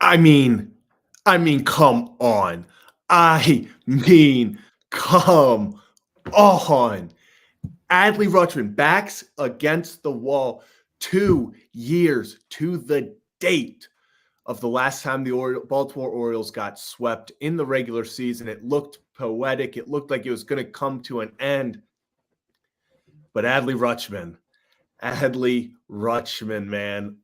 I mean, come on. I mean, come on. Adley Rutschman backs against the wall 2 years to the date of the last time the Baltimore Orioles got swept in the regular season. It looked poetic. It looked like it was going to come to an end. But Adley Rutschman, man,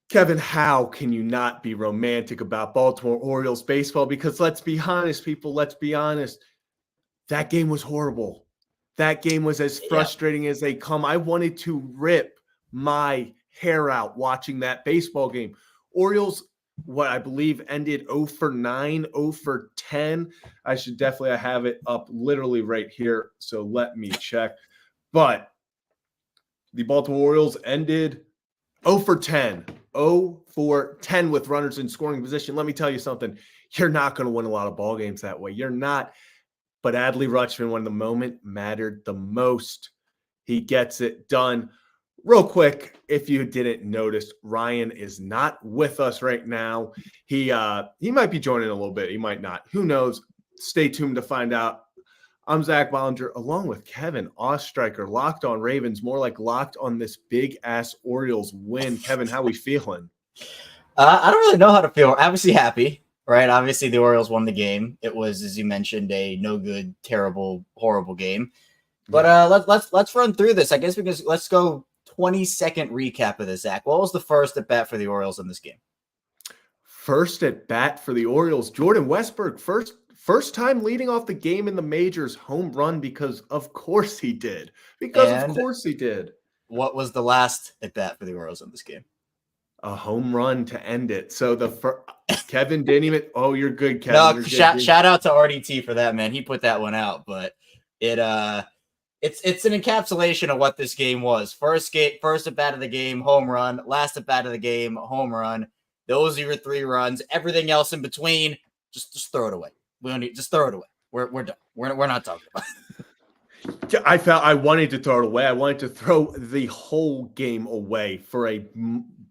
Kevin, how can you not be romantic about Baltimore Orioles baseball? Because let's be honest, people, let's be honest. That game was horrible. That game was as frustrating as they come. I wanted to rip my hair out watching that baseball game. Orioles, what I believe ended 0 for 9, 0 for 10. I have it up literally right here. So let me check. But the Baltimore Orioles ended 0 for 10. 0 for 10 with runners in scoring position. Let me tell you something. You're not going to win a lot of ball games that way. You're not. But Adley Rutschman, when the moment mattered the most, he gets it done. Real quick, if you didn't notice, Ryan is not with us right now. He might be joining a little bit. He might not. Who knows? Stay tuned to find out. I'm Zach Bollinger, along with Kevin Ostreicher, locked on Ravens, more like locked on this big-ass Orioles win. Kevin, how we feeling? I don't really know how to feel. Obviously happy, right? Obviously the Orioles won the game. It was, as you mentioned, a no good, terrible, horrible game. But let's run through this. I guess because let's go 20-second recap of this, Zach. What was the first at bat for the Orioles in this game? First at bat for the Orioles, Jordan Westburg, first time leading off the game in the majors, home run, because of course he did. Of course he did. What was the last at bat for the Orioles in this game? A home run to end it. So Kevin didn't even. Oh, you're good, Kevin. No, shout out to RDT for that, man. He put that one out, but it's an encapsulation of what this game was. First at bat of the game, home run. Last at bat of the game, home run. Those are your 3 runs. Everything else in between, just throw it away. We don't need, just throw it away. We're done. We're not talking about it. I felt I wanted to throw it away. I wanted to throw the whole game away for a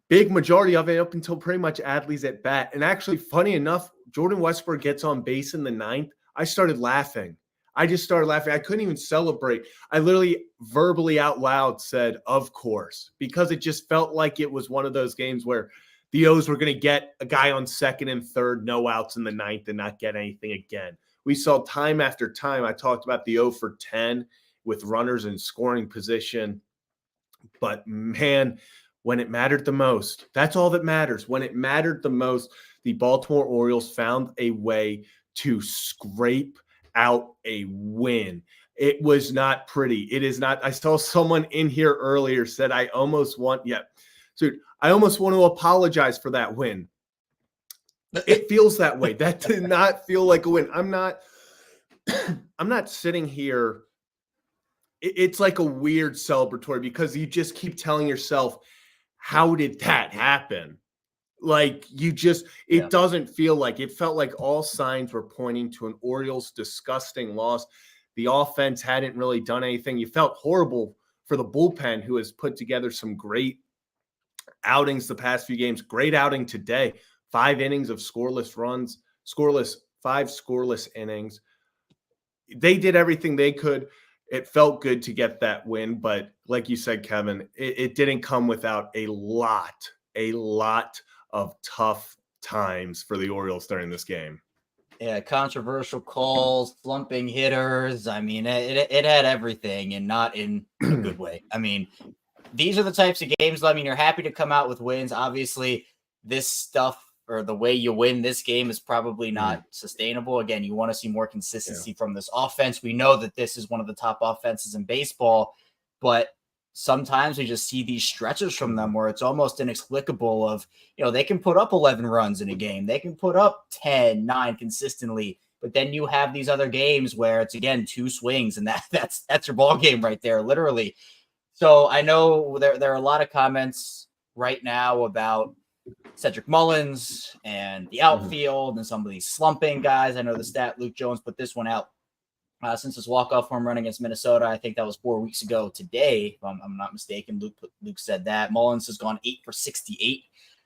big majority of it up until pretty much Adley's at bat. And actually, funny enough, Jordan Westburg gets on base in the 9th. I started laughing. I just started laughing. I couldn't even celebrate. I literally verbally out loud said, of course, because it just felt like it was one of those games where the O's were going to get a guy on second and third, no outs in the 9th, and not get anything again. We saw time after time. I talked about the 0 for 10 with runners in scoring position. But, man, when it mattered the most, that's all that matters. When it mattered the most, the Baltimore Orioles found a way to scrape out a win. It was not pretty. It is not. I saw someone in here earlier said, I almost want to apologize for that win. It feels that way. That did not feel like a win. I'm not sitting here. It's like a weird celebratory because you just keep telling yourself, how did that happen? Like it doesn't feel like it felt like all signs were pointing to an Orioles disgusting loss. The offense hadn't really done anything. You felt horrible for the bullpen, who has put together some great outings the past few games. Great outing today. 5 innings of scoreless runs, 5 scoreless innings. They did everything they could. It felt good to get that win, but like you said, Kevin, it didn't come without a lot of tough times for the Orioles during this game. Yeah, controversial calls, slumping hitters. I mean, it had everything, and not in a good way. I mean, these are the types of games. I mean, you're happy to come out with wins. Obviously, this stuff, or the way you win this game, is probably not sustainable. Again, you want to see more consistency from this offense. We know that this is one of the top offenses in baseball, but sometimes we just see these stretches from them where it's almost inexplicable of, they can put up 11 runs in a game. They can put up 10, 9 consistently, but then you have these other games where it's, again, 2 swings, and that's your ball game right there, literally. So I know there are a lot of comments right now about Cedric Mullins and the outfield and some of these slumping guys. I know the stat Luke Jones put this one out since his walk-off home run against Minnesota. I think that was 4 weeks ago today, if I'm not mistaken. Luke said that. Mullins has gone 8 for 68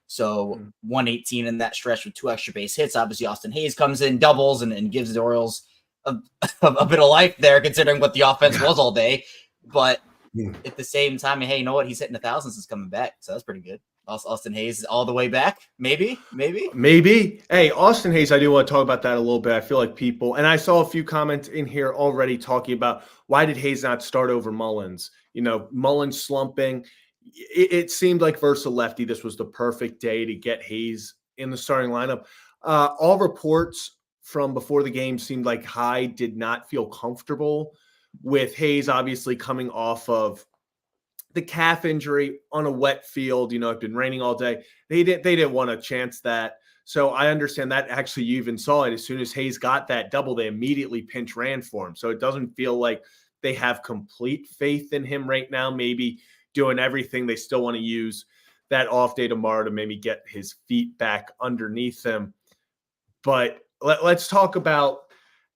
So 118 in that stretch with 2 extra base hits. Obviously, Austin Hayes comes in, doubles, and gives the Orioles a bit of life there, considering what the offense was all day. But at the same time, hey, you know what? He's hitting 1,000 since coming back. So that's pretty good. Austin Hayes all the way back. Maybe. Hey, Austin Hayes, I do want to talk about that a little bit. I feel like people, and I saw a few comments in here already talking about why did Hayes not start over Mullins? Mullins slumping. It seemed like versus a lefty, this was the perfect day to get Hayes in the starting lineup. All reports from before the game seemed like Hyde did not feel comfortable with Hayes, obviously coming off of the calf injury on a wet field. It's been raining all day. They didn't want to chance that. So I understand that. Actually, you even saw it as soon as Hayes got that double, they immediately pinch ran for him. So it doesn't feel like they have complete faith in him right now. Maybe doing everything. They still want to use that off day tomorrow to maybe get his feet back underneath him. But let's talk about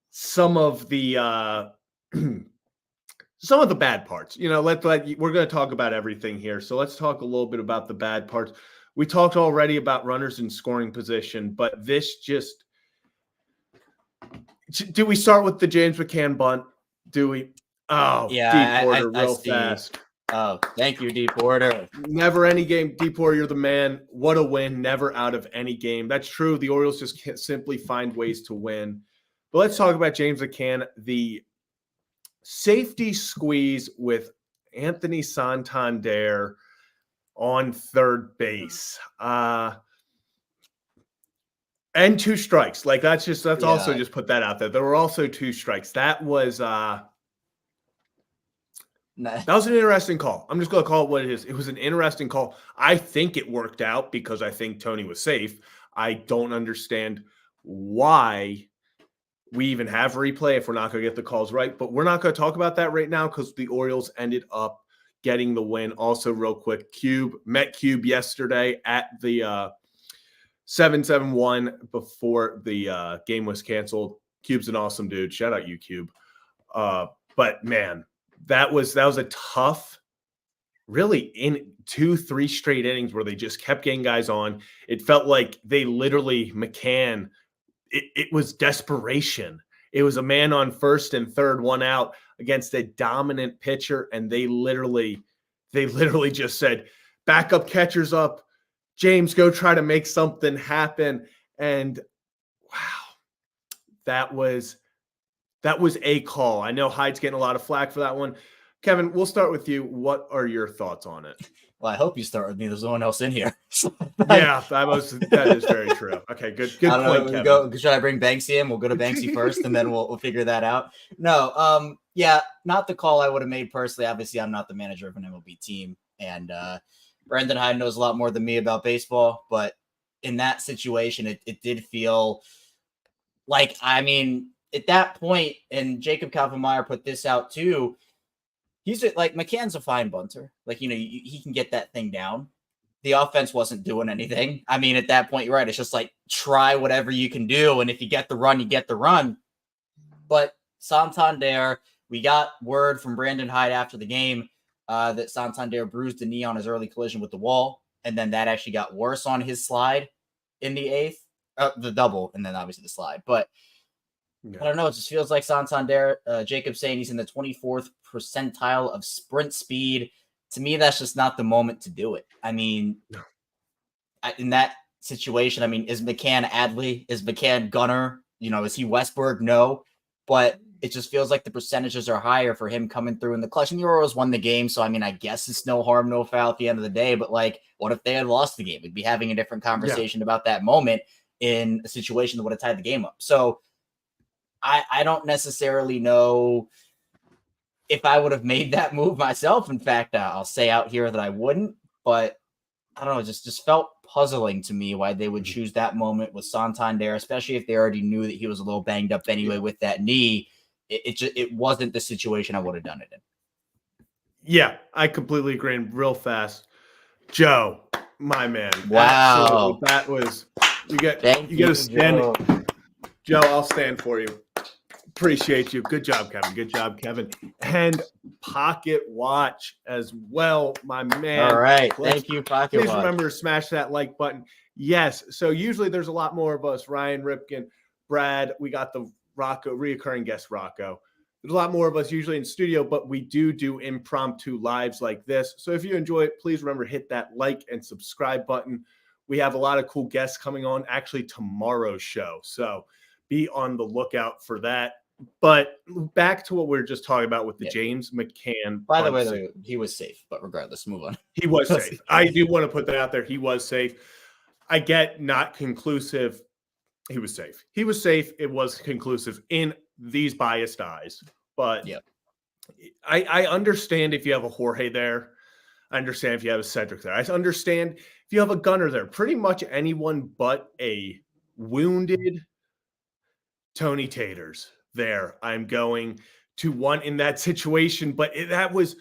some of the bad parts. We're going to talk about everything here. So let's talk a little bit about the bad parts. We talked already about runners in scoring position, but this just – do we start with the James McCann bunt? Do we? Oh, yeah, D. Porter, real fast. Oh, thank you, D. Porter. Never any game. D. Porter, you're the man. What a win. Never out of any game. That's true. The Orioles just can't simply find ways to win. But let's talk about James McCann, the safety squeeze with Anthony Santander on third base. And 2 strikes. Also just put that out there. There were also 2 strikes. That was that was an interesting call. I'm just going to call it what it is. It was an interesting call. I think it worked out because I think Tony was safe. I don't understand why we even have replay if we're not going to get the calls right. But we're not going to talk about that right now because the Orioles ended up getting the win. Also, real quick, met Cube yesterday at the 7-7-1 before the game was canceled. Cube's an awesome dude. Shout out you, Cube. But, man, that was a tough, really in 2-3 straight innings where they just kept getting guys on. It felt like they literally, McCann, it was desperation. It was a man on first and third, 1 out against a dominant pitcher, and they literally just said, backup catcher's up. James, go try to make something happen. And wow, that was a call. I know Hyde's getting a lot of flack for that one. Kevin, we'll start with you. What are your thoughts on it? Well, I hope you start with me. There's no one else in here. Yeah, that is very true. Okay, good point, Kevin. Should I bring Banksy in? We'll go to Banksy first, and then we'll figure that out. No, yeah, not the call I would have made personally. Obviously, I'm not the manager of an MLB team, and Brandon Hyde knows a lot more than me about baseball. But in that situation, it did feel like, at that point, and Jacob Kalvenmeyer put this out too, he's like, McCann's a fine bunter. He can get that thing down. The offense wasn't doing anything. At that point, you're right. It's just like, try whatever you can do. And if you get the run, you get the run. But Santander, we got word from Brandon Hyde after the game that Santander bruised the knee on his early collision with the wall. And then that actually got worse on his slide in the 8th, the double, and then obviously the slide. But I don't know. It just feels like Santander, Jacob's saying he's in the 24th percentile of sprint speed. To me, that's just not the moment to do it. In that situation, is McCann Adley? Is McCann Gunner? Is he Westberg? No. But it just feels like the percentages are higher for him coming through in the clutch. And the Orioles won the game. So, I guess it's no harm, no foul at the end of the day. But, what if they had lost the game? We'd be having a different conversation about that moment in a situation that would have tied the game up. So, I don't necessarily know if I would have made that move myself. In fact, I'll say out here that I wouldn't, but I don't know. It just felt puzzling to me why they would choose that moment with Santander, especially if they already knew that he was a little banged up anyway with that knee. It wasn't the situation I would have done it in. Yeah, I completely agree. And real fast, Joe, my man. Wow. That was, you got to stand. Joe, I'll stand for you. Appreciate you. Good job, Kevin. Good job, Kevin. And Pocket Watch as well, my man. All right. Thank you, Pocket Please Watch. remember to smash that like button. Yes. So usually there's a lot more of us. Ryan, Ripken, Brad. We got the Rocco, reoccurring guest Rocco. There's a lot more of us usually in studio, but we do impromptu lives like this. So if you enjoy it, please remember to hit that like and subscribe button. We have a lot of cool guests coming on actually tomorrow's show. So be on the lookout for that. But back to what we were just talking about with the James McCann. By the way, he was safe, but regardless, move on. He was safe. I do want to put that out there. He was safe. I get not conclusive. He was safe. He was safe. It was conclusive in these biased eyes. But I understand if you have a Jorge there. I understand if you have a Cedric there. I understand if you have a gunner there. Pretty much anyone but a wounded Tony Taters there. I'm going to want in that situation. But it's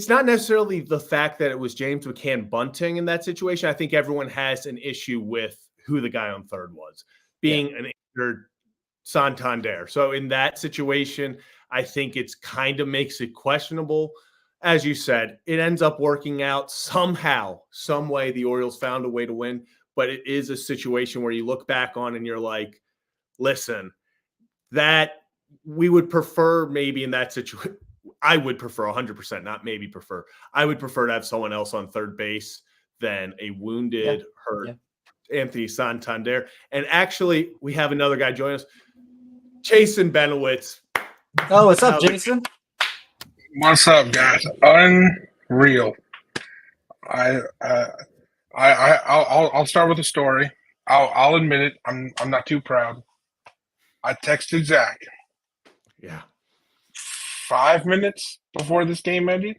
not necessarily the fact that it was James McCann bunting in that situation. I think everyone has an issue with who the guy on third was, being an injured Santander. So in that situation, I think it's kind of makes it questionable. As you said, it ends up working out somehow, some way. The Orioles found a way to win, but it is a situation where you look back on and you're like, listen, that we would prefer maybe in that situation. I would prefer 100%, not maybe prefer. I would prefer to have someone else on third base than a wounded, hurt Anthony Santander. And actually, we have another guy join us, Jason Benowitz. Oh, what's up, Jason? What's up, guys? Unreal. I'll start with a story. I'll admit it. I'm not too proud. I texted Zach. Yeah. 5 minutes before this game ended.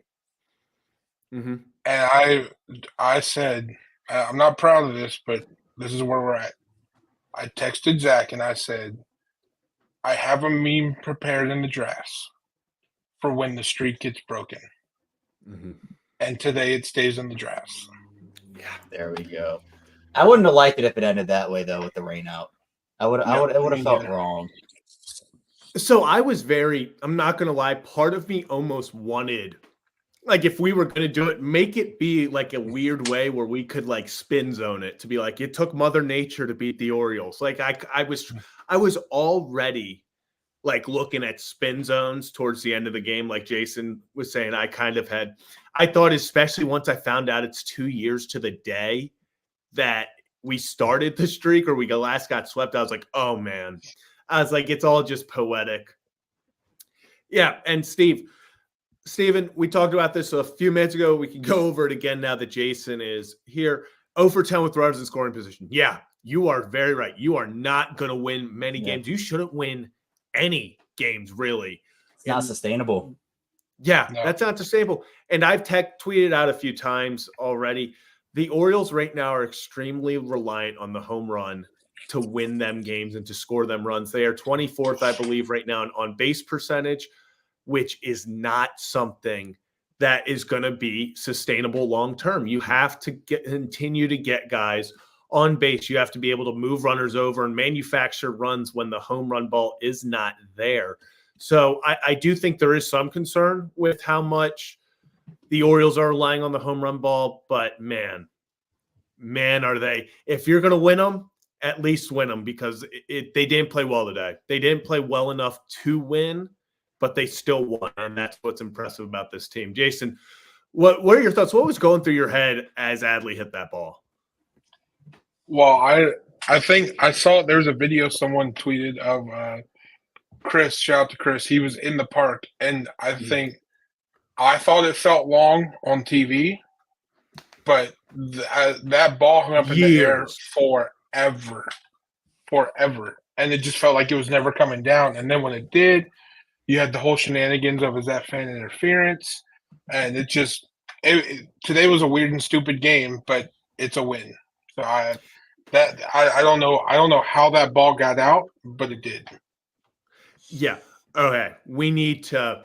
Mm-hmm. And I said, I'm not proud of this, but this is where we're at. I texted Zach and I said, I have a meme prepared in the drafts for when the streak gets broken. Mm-hmm. And today it stays in the drafts. Yeah, there we go. I wouldn't have liked it if it ended that way though, with the rain out. It would have felt wrong. So I'm not going to lie, part of me almost wanted, like, if we were going to do it, make it be like a weird way where we could like spin zone it to be like, it took Mother Nature to beat the Orioles. Like I was already like looking at spin zones towards the end of the game. Like Jason was saying, I thought, especially once I found out it's 2 years to the day that we started the streak or we last got swept, I was like, oh man. I was like, it's all just poetic. Yeah. And Steven, we talked about this a few minutes ago. We can go over it again now that Jason is here. 0 for 10 with runners in scoring position. Yeah, you are very right. You are not going to win many games. You shouldn't win any games, really. It's not sustainable. Yeah, that's not sustainable. And I've tweeted out a few times already. The Orioles right now are extremely reliant on the home run to win them games and to score them runs. They are 24th, I believe, right now on base percentage, which is not something that is going to be sustainable long-term. You have to continue to get guys on base. You have to be able to move runners over and manufacture runs when the home run ball is not there. So I do think there is some concern with how much the Orioles are relying on the home run ball, but man, are they. If you're going to win them, at least win them, because they didn't play well today. They didn't play well enough to win, but they still won, and that's what's impressive about this team. Jason, what are your thoughts? What was going through your head as Adley hit that ball? Well, I think I saw there was a video someone tweeted of Chris. Shout out to Chris. He was in the park, and I thought it felt long on TV, but that ball hung up in the air forever, and it just felt like it was never coming down. And then when it did, you had the whole shenanigans of, is that fan interference? And today was a weird and stupid game, but it's a win. So I don't know how that ball got out, but it did. Yeah. Okay. We need to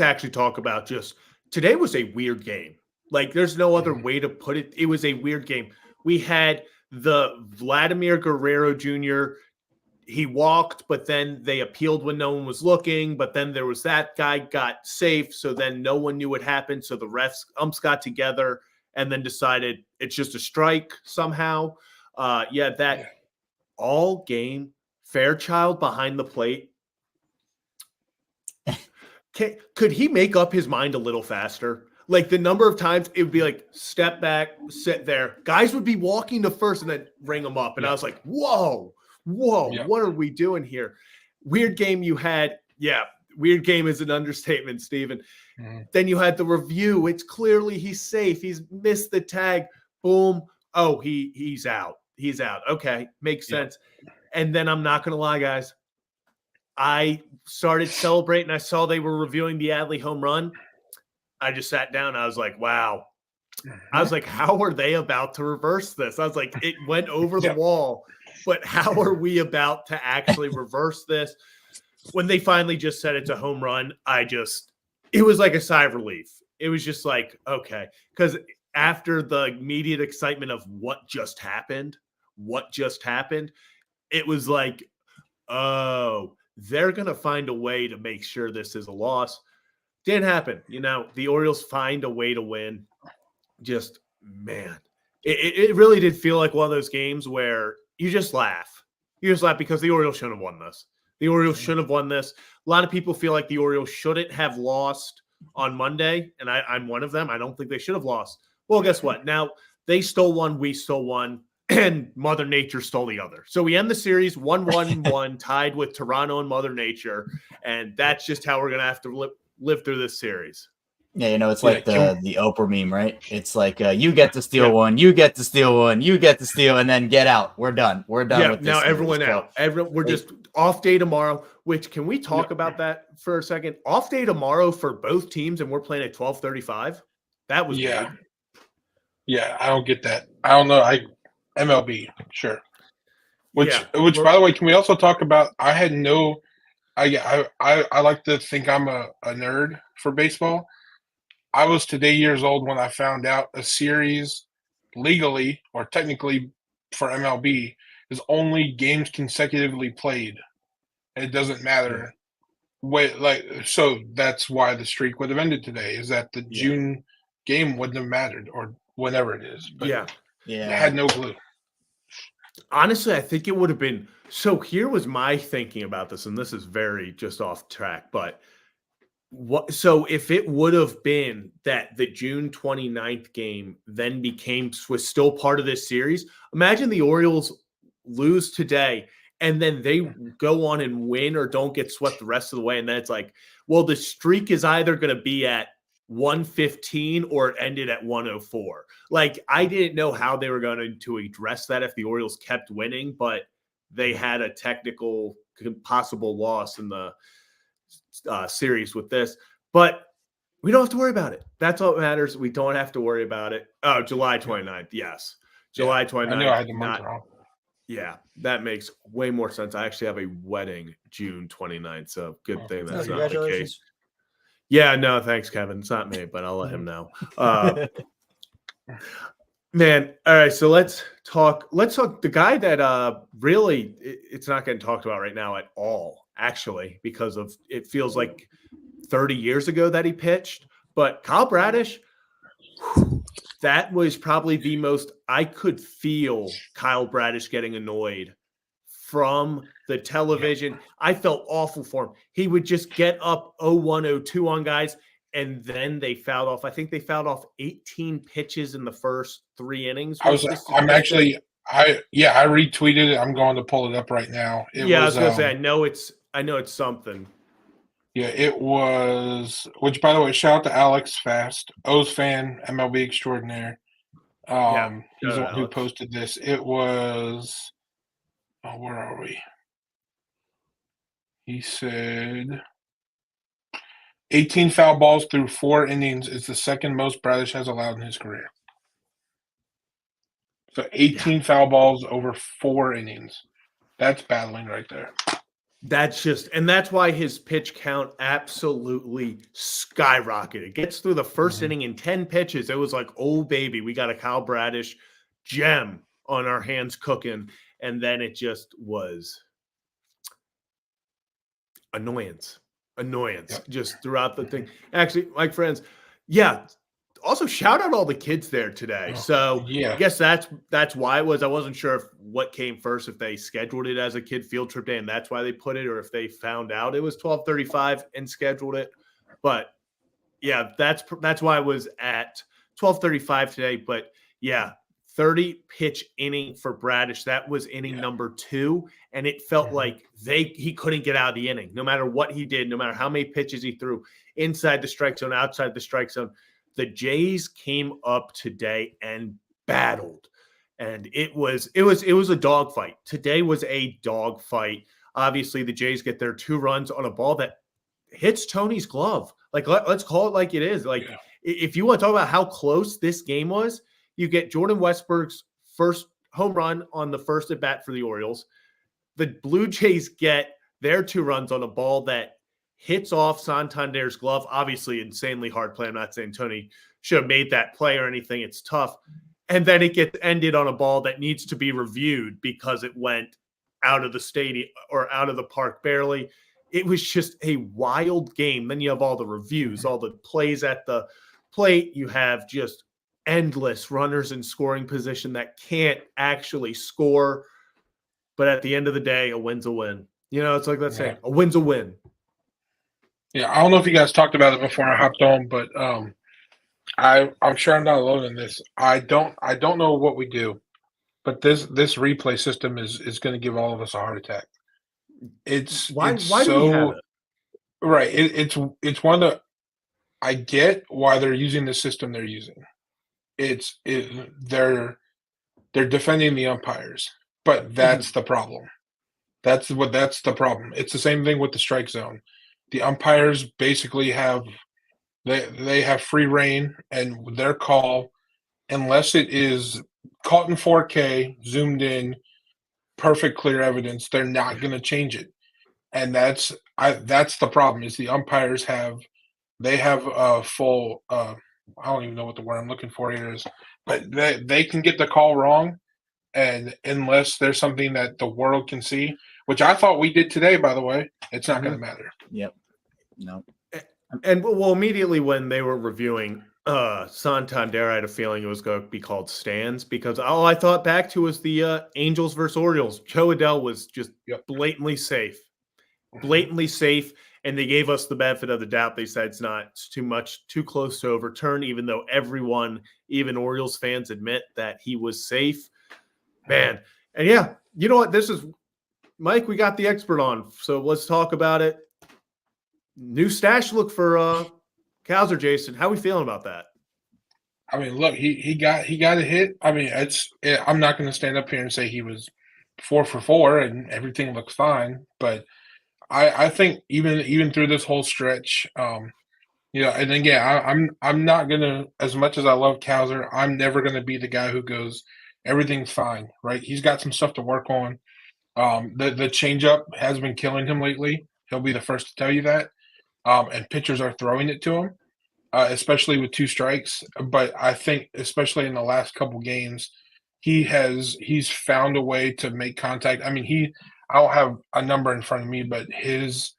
actually talk about just today was a weird game. Like, there's no other way to put it. It was a weird game. We had the Vladimir Guerrero Jr. he walked, but then they appealed when no one was looking. But then there was that guy got safe. So then no one knew what happened. So the umps got together and then decided it's just a strike somehow. All game, Fairchild behind the plate. Could he make up his mind a little faster? Like the number of times it would be like, step back, sit there. Guys would be walking to first and then ring them up. And I was like, whoa, what are we doing here? Weird game you had. Yeah, weird game is an understatement, Steven. Mm-hmm. Then you had the review. It's clearly he's safe. He's missed the tag. Boom. Oh, he's out. He's out. Okay, makes sense. And then I'm not going to lie, guys. I started celebrating. I saw they were reviewing the Adley home run. I just sat down. I was like, wow. I was like, how are they about to reverse this? I was like, it went over the wall, but how are we about to actually reverse this? When they finally just said it's a home run, it was like a sigh of relief. It was just like, okay. Because after the immediate excitement of what just happened, it was like, oh, they're going to find a way to make sure this is a loss. Didn't happen. The Orioles find a way to win. Just, man, it really did feel like one of those games where you just laugh. You just laugh because the Orioles shouldn't have won this. The Orioles shouldn't have won this. A lot of people feel like the Orioles shouldn't have lost on Monday, and I'm one of them. I don't think they should have lost. Well, guess what? Now, they stole one, we stole one, and Mother Nature stole the other. So we end the series 1-1-1, tied with Toronto and Mother Nature, and that's just how we're going to have to live through this series. Yeah, it's like the Oprah meme, right? It's like you get to steal one, you get to steal one, you get to steal, and then get out. We're done. We're done with this. Now everyone out. We're just off day tomorrow. Which can we talk about that for a second? Off day tomorrow for both teams, and we're playing at 12:35. That was big. Yeah, I don't get that. I don't know. MLB, sure. Which by the way, can we also talk about? I had no. I like to think I'm a nerd for baseball. I was today years old when I found out a series legally or technically for MLB is only games consecutively played. And it doesn't matter. So that's why the streak would have ended today, is that the June game wouldn't have mattered or whatever it is. But I had no clue. Honestly, I think it would have been. So here was my thinking about this, and this is very just off track, but so if it would have been that the June 29th game then was still part of this series, imagine the Orioles lose today and then they go on and win or don't get swept the rest of the way. And then it's like, well, the streak is either going to be at 115 or it ended at 104. Like, I didn't know how they were going to address that if the Orioles kept winning, but they had a technical possible loss in the series with this, but we don't have to worry about it. That's all that matters. We don't have to worry about it. Oh, July 29th. Yes. July 29th. I know I had the month wrong. Yeah, that makes way more sense. I actually have a wedding June 29th, so good thing that's not the case. Yeah, no, thanks, Kevin. It's not me, but I'll let him know. Man, all right, so let's talk the guy that really it's not getting talked about right now at all, actually, because of it feels like 30 years ago that he pitched. But Kyle Bradish, that was probably the most I could feel Kyle Bradish getting annoyed from the television. I felt awful for him. He would just get up 0-1, 0-2 on guys, and then they fouled off. I think they fouled off 18 pitches in the first 3 innings. I retweeted it. I'm going to pull it up right now. I was going to say, I know it's something. Yeah, it was, which, by the way, shout out to Alex Fast, O's fan, MLB extraordinaire. He's the one who posted this. It was, where are we? He said 18 foul balls through 4 innings is the second most Bradish has allowed in his career. So 18 foul balls over 4 innings. That's battling right there. That's why his pitch count absolutely skyrocketed. It gets through the first inning in 10 pitches. It was like, oh, baby, we got a Kyle Bradish gem on our hands cooking. And then it just was annoyance, Yep. just throughout the thing. Actually, my friends, yeah. Also, shout out all the kids there today. Oh, So yeah. I guess that's why it was. I wasn't sure if what came first, if they scheduled it as a kid field trip day and that's why they put it, or if they found out it was 12:35 and scheduled it. But yeah, that's why I was at 12:35 today. But yeah, 30 pitch inning for Bradish. That was inning number 2, and it felt like he couldn't get out of the inning, no matter what he did, no matter how many pitches he threw inside the strike zone, outside the strike zone. The Jays came up today and battled, and it was a dogfight. Today was a dogfight. Obviously, the Jays get their 2 runs on a ball that hits Tony's glove. Like, let's call it like it is. Like, if you want to talk about how close this game was, you get Jordan Westburg's first home run on the first at bat for the Orioles. The Blue Jays get their 2 runs on a ball that hits off Santander's glove. Obviously, insanely hard play. I'm not saying Tony should have made that play or anything. It's tough. And then it gets ended on a ball that needs to be reviewed because it went out of the stadium or out of the park barely. It was just a wild game. Then you have all the reviews, all the plays at the plate. You have just endless runners in scoring position that can't actually score. But at the end of the day, a win's a win. You know, it's like that saying, a win's a win. Yeah, I don't know if you guys talked about it before I hopped on, but I'm sure I'm not alone in this. I don't know what we do, but this replay system is going to give all of us a heart attack. Why do we have it? Right. It's one that I get why they're using the system they're using. They're defending the umpires, but that's the problem. That's the problem. It's the same thing with the strike zone. The umpires basically have they have free reign, and their call, unless it is caught in 4K, zoomed in, perfect clear evidence, they're not going to change it. And that's the problem. Is the umpires have a full I don't even know what the word I'm looking for here is, but they can get the call wrong, and unless there's something that the world can see, which I thought we did today, by the way, it's not going to matter. Yep. No. And well, immediately when they were reviewing Santander, I had a feeling it was going to be called stands because all I thought back to was the Angels versus Orioles. Joe Adell was just blatantly safe, and they gave us the benefit of the doubt. They said it's too much, too close to overturn, even though everyone, even Orioles fans, admit that he was safe. Man, and yeah, you know what? This is Mike. We got the expert on, so let's talk about it. New stash look for Kowser, Jason. How are we feeling about that? I mean, look, he got a hit. I mean, I'm not going to stand up here and say he was 4 for 4 and everything looks fine, but I think even through this whole stretch, and again, I'm not gonna, as much as I love Kowser, I'm never gonna be the guy who goes everything's fine, right? He's got some stuff to work on. The changeup has been killing him lately. He'll be the first to tell you that. And pitchers are throwing it to him, especially with 2 strikes. But I think, especially in the last couple games, he's found a way to make contact. I mean, I don't have a number in front of me, but his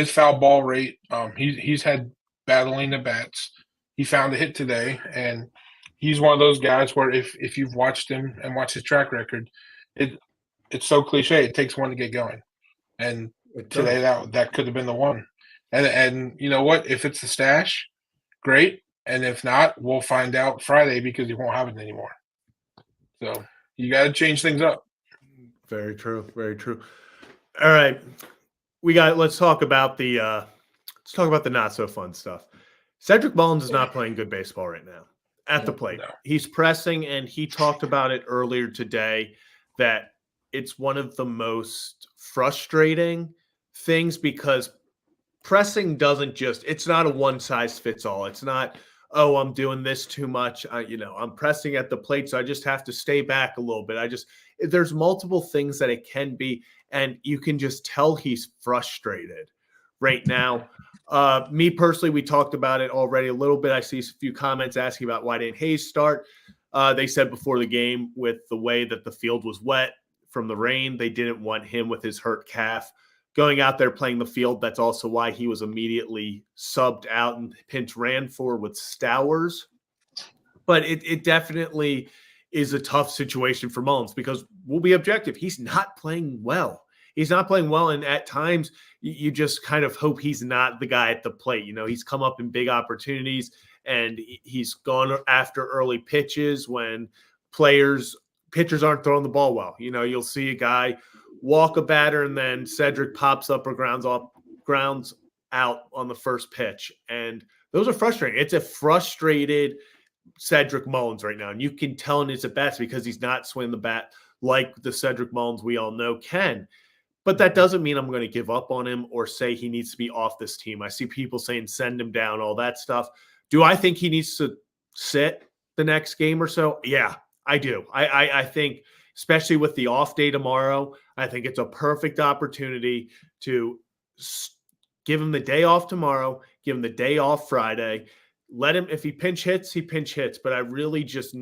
foul ball rate, he's had battling the bats. He found a hit today, and he's one of those guys where if you've watched him and watched his track record, it's so cliche. It takes one to get going, and today that could have been the one. And you know what? If it's the stash, great. And if not, we'll find out Friday because he won't have it anymore. So you got to change things up. Very true. Very true. All right, let's talk about the not so fun stuff. Cedric Mullins is not playing good baseball right now at the plate. No. He's pressing, and he talked about it earlier today that it's one of the most frustrating things because pressing it's not a one size fits all. It's not, oh, I'm doing this too much. I'm pressing at the plate, so I just have to stay back a little bit. There's multiple things that it can be, and you can just tell he's frustrated right now. Me personally, we talked about it already a little bit. I see a few comments asking about why didn't Hayes start. They said before the game, with the way that the field was wet from the rain, they didn't want him with his hurt calf going out there playing the field. That's also why he was immediately subbed out and pinch ran for with Stowers. But it definitely is a tough situation for Mullins because we'll be objective. He's not playing well. He's not playing well. And at times you just kind of hope he's not the guy at the plate. He's come up in big opportunities and he's gone after early pitches when pitchers aren't throwing the ball well. You'll see a guy walk a batter and then Cedric pops up or grounds out on the first pitch. And those are frustrating. It's a frustrated Cedric Mullins right now. And you can tell in his at-bats because he's not swinging the bat like the Cedric Mullins we all know can. But that doesn't mean I'm going to give up on him or say he needs to be off this team. I see people saying send him down, all that stuff. Do I think he needs to sit the next game or so? Yeah, I do. I think, especially with the off day tomorrow, I think it's a perfect opportunity to give him the day off tomorrow, give him the day off Friday. Let him, if he pinch hits, he pinch hits. But I really just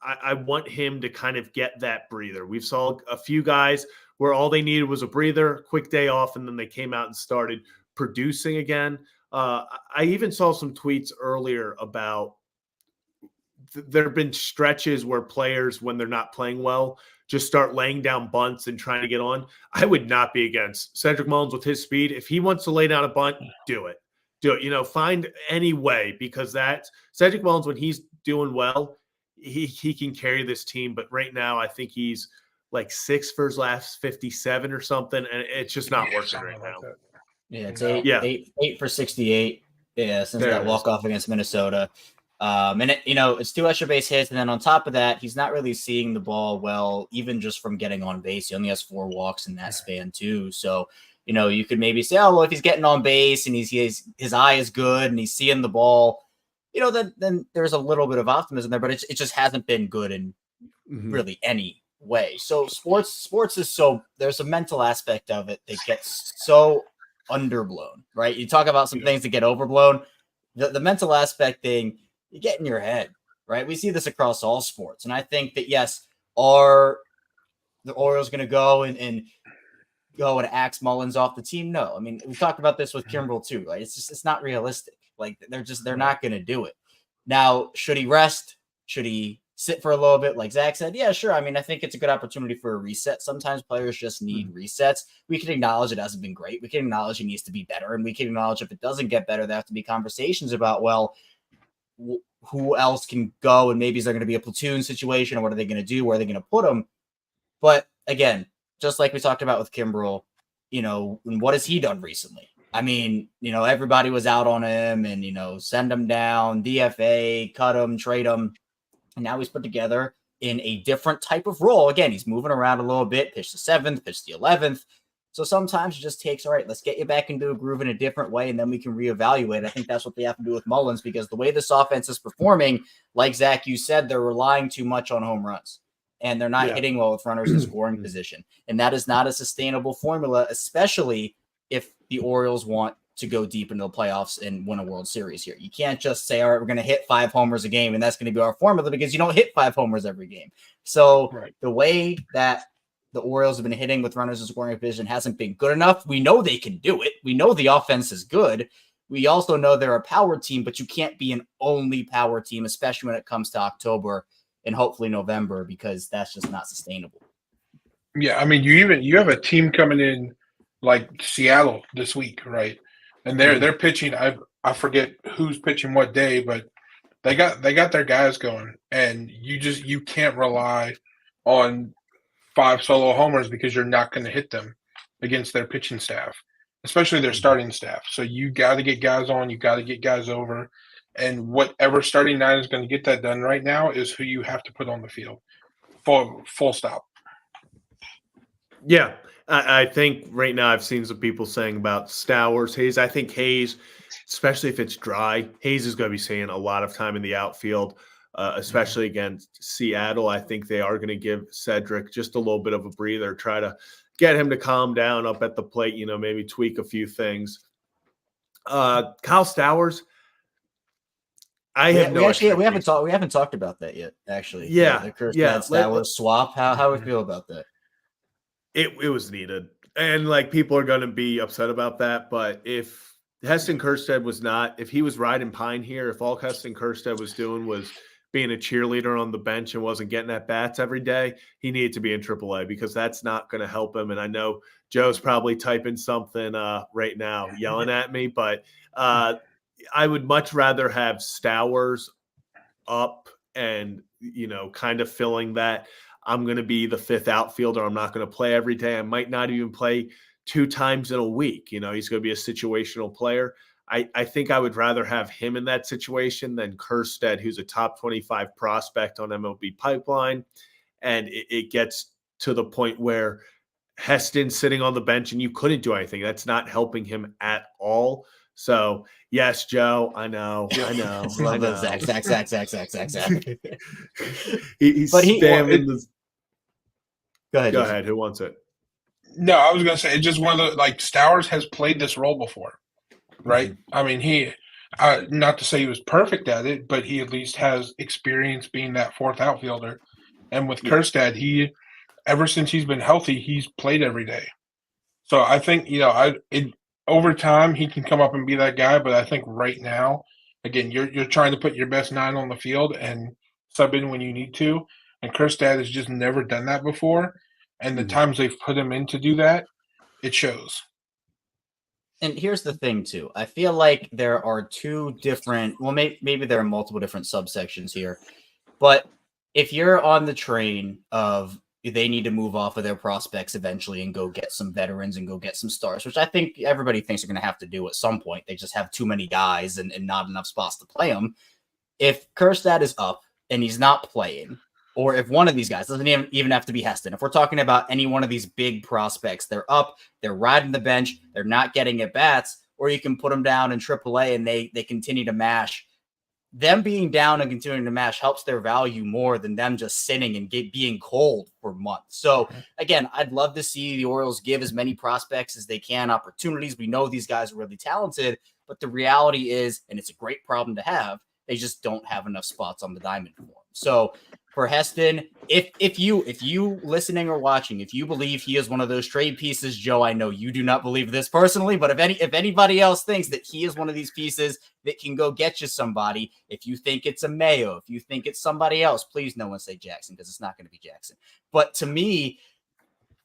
I want him to kind of get that breather. We've saw a few guys where all they needed was a breather, quick day off, and then they came out and started producing again. I even saw some tweets earlier about there have been stretches where players, when they're not playing well, just start laying down bunts and trying to get on. I would not be against Cedric Mullins with his speed. If he wants to lay down a bunt, do it. Find any way, because that's Cedric Mullins, when he's doing well, he can carry this team. But right now, I think he's like 6 for his last 57 or something, and it's just not working right now. Yeah, it's eight for 68. Yeah, since that walk-off against Minnesota. And it's 2 extra base hits, and then on top of that, he's not really seeing the ball well, even just from getting on base. He only has 4 walks in that span too. So, you could maybe say, oh, well, if he's getting on base and his eye is good and he's seeing the ball, then there's a little bit of optimism there, but it just hasn't been good in really any way. So sports is there's a mental aspect of it that gets so underblown, right? You talk about some things that get overblown. The mental aspect thing, you get in your head, right? We see this across all sports. And I think that, yes, are the Orioles going to go and go and axe Mullins off the team? No. I mean, we talked about this with Kimbrel too, right? It's not realistic. Like they're not going to do it. Now, should he rest? Should he sit for a little bit? Like Zach said, yeah, sure. I mean, I think it's a good opportunity for a reset. Sometimes players just need resets. We can acknowledge it hasn't been great. We can acknowledge he needs to be better. And we can acknowledge if it doesn't get better, there have to be conversations about, well, who else can go? And maybe is there going to be a platoon situation, or what are they going to do? Where are they going to put him? But again, just like we talked about with Kimbrel, and what has he done recently? I mean, everybody was out on him and, send him down, DFA, cut him, trade him. And now he's put together in a different type of role. Again, he's moving around a little bit, pitch the 7th, pitch the 11th. So sometimes it just takes, all right, let's get you back into a groove in a different way, and then we can reevaluate. I think that's what they have to do with Mullins, because the way this offense is performing, like Zach, you said, they're relying too much on home runs, and they're not hitting well with runners in scoring position. And that is not a sustainable formula, especially if the Orioles want to go deep into the playoffs and win a World Series here. You can't just say, all right, we're going to hit 5 homers a game, and that's going to be our formula, because you don't hit 5 homers every game. So the way that the Orioles have been hitting with runners in scoring position hasn't been good enough. We know they can do it. We know the offense is good. We also know they're a power team, but you can't be an only power team, especially when it comes to October and hopefully November, because that's just not sustainable. Yeah, I mean, you have a team coming in like Seattle this week, right? And they're pitching. I forget who's pitching what day, but they got their guys going, and you can't rely on 5 solo homers, because you're not going to hit them against their pitching staff, especially their starting staff. So you got to get guys on, you got to get guys over, and whatever starting 9 is going to get that done right now is who you have to put on the field. Full stop. Yeah. I think right now I've seen some people saying about Stowers, Hayes. I think Hayes, especially if it's dry, Hayes is going to be seeing a lot of time in the outfield, especially against Seattle. I think they are going to give Cedric just a little bit of a breather, try to get him to calm down up at the plate, maybe tweak a few things. Kyle Stowers, we haven't talked about that yet, actually. The Stowers swap. How we feel about that? It was needed. And like people are going to be upset about that, but if Heston Kjerstad was not, if he was riding pine here, if all Heston Kjerstad was doing was being a cheerleader on the bench and wasn't getting at bats every day, he needed to be in AAA because that's not going to help him. And I know Joe's probably typing something right now, yelling at me, but I would much rather have Stowers up and, kind of filling that. I'm going to be the fifth outfielder. I'm not going to play every day. I might not even play 2 times in a week. He's going to be a situational player. I think I would rather have him in that situation than Kjerstad, who's a top 25 prospect on MLB Pipeline. And it gets to the point where Heston's sitting on the bench and you couldn't do anything. That's not helping him at all. So, yes, Joe, I know. Love those Zach. He's spamming the. Go ahead. Go ahead. Who wants it? No, I was going to say, it's just one of the, like, Stowers has played this role before, right? Mm-hmm. I mean, he, not to say he was perfect at it, but he at least has experience being that fourth outfielder. And with Kjerstad, ever since he's been healthy, he's played every day. So I think, over time, he can come up and be that guy. But I think right now, again, you're trying to put your best 9 on the field and sub in when you need to. And Kjerstad has just never done that before. And the times they've put him in to do that, it shows. And here's the thing, too. I feel like there are 2 different – well, maybe there are multiple different subsections here. But if you're on the train of they need to move off of their prospects eventually and go get some veterans and go get some stars, which I think everybody thinks they're going to have to do at some point. They just have too many guys and not enough spots to play them. If Kjerstad is up and he's not playing – or if one of these guys, doesn't even have to be Heston. If we're talking about any one of these big prospects, they're up, they're riding the bench, they're not getting at bats, or you can put them down in AAA and they continue to mash. Them being down and continuing to mash helps their value more than them just sitting and being cold for months. So again, I'd love to see the Orioles give as many prospects as they can opportunities. We know these guys are really talented, but the reality is, and it's a great problem to have, they just don't have enough spots on the diamond for them. So for Heston, if you listening or watching, if you believe he is one of those trade pieces, Joe, I know you do not believe this personally, but if anybody else thinks that he is one of these pieces that can go get you somebody, if you think it's a Mayo, if you think it's somebody else, please no one say Jackson because it's not going to be Jackson. But to me,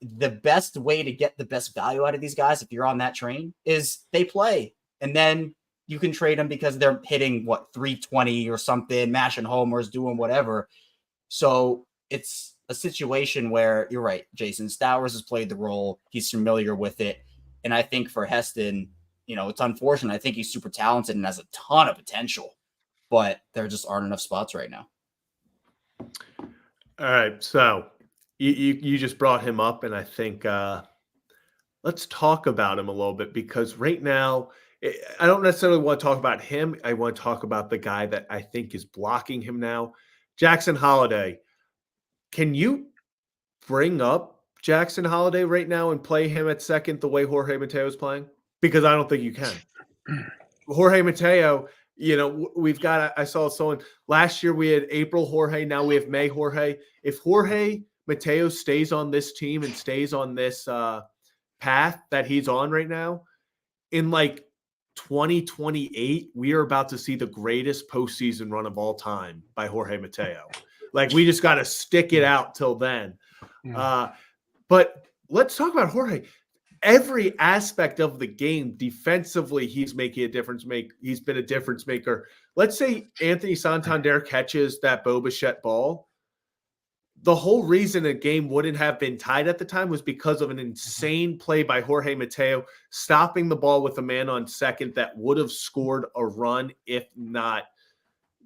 the best way to get the best value out of these guys, if you're on that train, is they play. And then you can trade them because they're hitting, 320 or something, mashing homers, doing whatever. So it's a situation where you're right, Jason. Stowers has played the role. He's familiar with it. And I think for Heston, it's unfortunate. I think he's super talented and has a ton of potential, but there just aren't enough spots right now. All right. So you just brought him up, and I think let's talk about him a little bit because right now, I don't necessarily want to talk about him. I want to talk about the guy that I think is blocking him now. Jackson Holliday. Can you bring up Jackson Holliday right now and play him at second the way Jorge Mateo is playing? Because I don't think you can. Jorge Mateo, we've got, I saw someone, last year we had April Jorge, now we have May Jorge. If Jorge Mateo stays on this team and stays on this path that he's on right now, in 2028, we are about to see the greatest postseason run of all time by Jorge Mateo. We just got to stick it out till then. But let's talk about Jorge. Every aspect of the game, defensively, he's making a difference. He's been a difference maker. Let's say Anthony Santander catches that Bo Bichette ball. The whole reason a game wouldn't have been tied at the time was because of an insane play by Jorge Mateo, stopping the ball with a man on second that would have scored a run, if not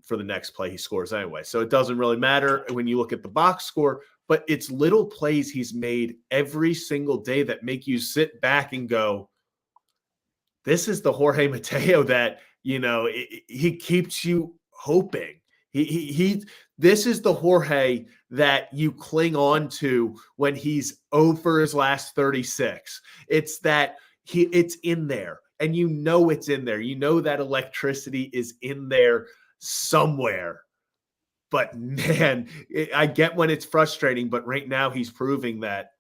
for the next play he scores anyway. So it doesn't really matter when you look at the box score, but it's little plays he's made every single day that make you sit back and go, this is the Jorge Mateo that, he keeps you hoping. This is the Jorge that you cling on to when he's 0 for his last 36. It's that it's in there, and it's in there. That electricity is in there somewhere. But man, I get when it's frustrating, but right now he's proving that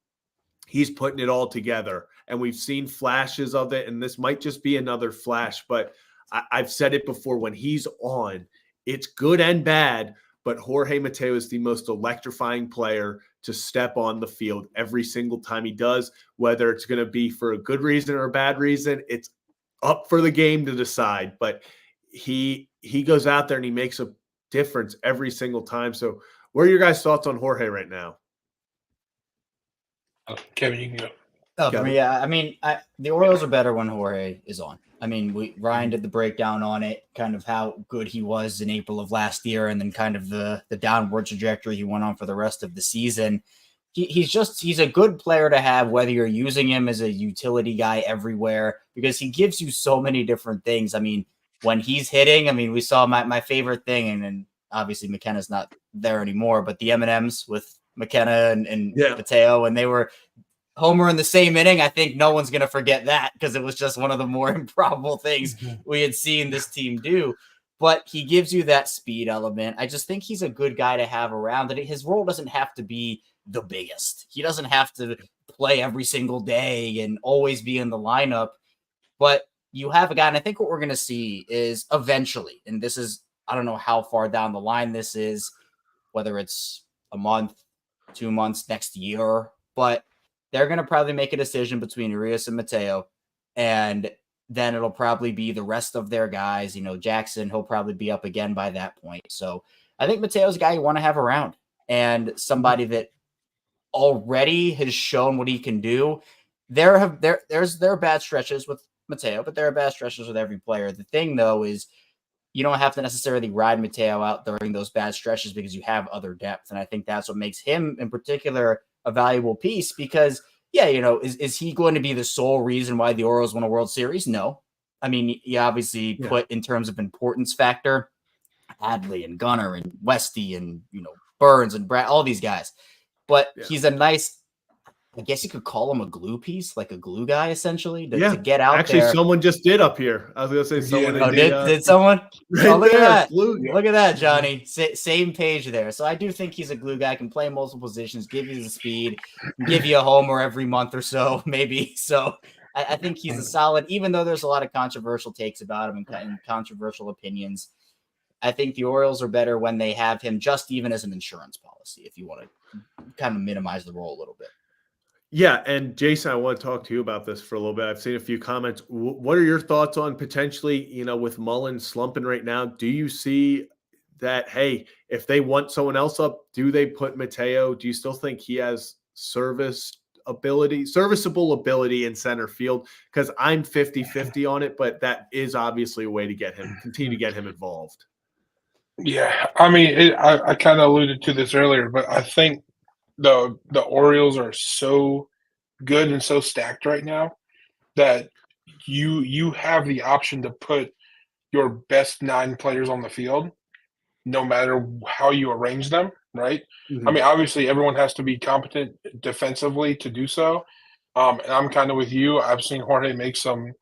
he's putting it all together. And we've seen flashes of it, and this might just be another flash, but I've said it before, when he's on, it's good and bad, but Jorge Mateo is the most electrifying player to step on the field every single time he does, whether it's going to be for a good reason or a bad reason. It's up for the game to decide, but he goes out there and he makes a difference every single time. So what are your guys' thoughts on Jorge right now? Kevin, you can go. Oh, for me, yeah. I mean, the Orioles are better when Jorge is on. I mean, Ryan did the breakdown on it, kind of how good he was in April of last year, and then kind of the downward trajectory he went on for the rest of the season. He's a good player to have, whether you're using him as a utility guy everywhere, because he gives you so many different things. I mean, when he's hitting, I mean, we saw my favorite thing, and obviously McKenna's not there anymore, but the M&Ms with McKenna and Mateo, and they were homer in the same inning. I think no one's going to forget that, because it was just one of the more improbable things we had seen this team do. But he gives you that speed element. I just think he's a good guy to have around. And his role doesn't have to be the biggest. He doesn't have to play every single day and always be in the lineup. But you have a guy, and I think what we're going to see is eventually, and this is, I don't know how far down the line this is, whether it's a month, 2 months, next year, but they're going to probably make a decision between Urias and Mateo, and then it'll probably be the rest of their guys. You know, Jackson, he'll probably be up again by that point. So I think Mateo's a guy you want to have around, and somebody that already has shown what he can do. There are bad stretches with Mateo, but there are bad stretches with every player. The thing, though, is you don't have to necessarily ride Mateo out during those bad stretches, because you have other depth. And I think that's what makes him in particular a valuable piece, because, yeah, you know, is he going to be the sole reason why the Orioles won a World Series? No. I mean, you obviously put in terms of importance factor, Adley and Gunnar and Westy and, you know, Burns and Brad, all these guys. But he's a nice, I guess you could call him a glue piece, like a glue guy, essentially, to get out actually, there. someone just did up here. I was going to say someone did someone? Right, look there, at that. glue. Look at that, Johnny. Same page there. So I do think he's a glue guy, can play multiple positions, give you the speed, give you a homer every month or so, maybe. So I think he's a solid, even though there's a lot of controversial takes about him and controversial opinions. I think the Orioles are better when they have him just even as an insurance policy, if you want to kind of minimize the role a little bit. Yeah, and Jason, I want to talk to you about this for a little bit. I've seen a few comments. What are your thoughts on potentially, you know, with Mullins slumping right now? Do you see that, hey, if they want someone else up, do they put Mateo? Do you still think he has serviceable ability in center field? Because I'm 50-50 on it, but that is obviously a way to continue to get him involved. Yeah, I mean, I kind of alluded to this earlier, but I think the Orioles are so good and so stacked right now that you have the option to put your best 9 players on the field, no matter how you arrange them, right? I mean, obviously, everyone has to be competent defensively to do so. And I'm kind of with you. I've seen Jorge make some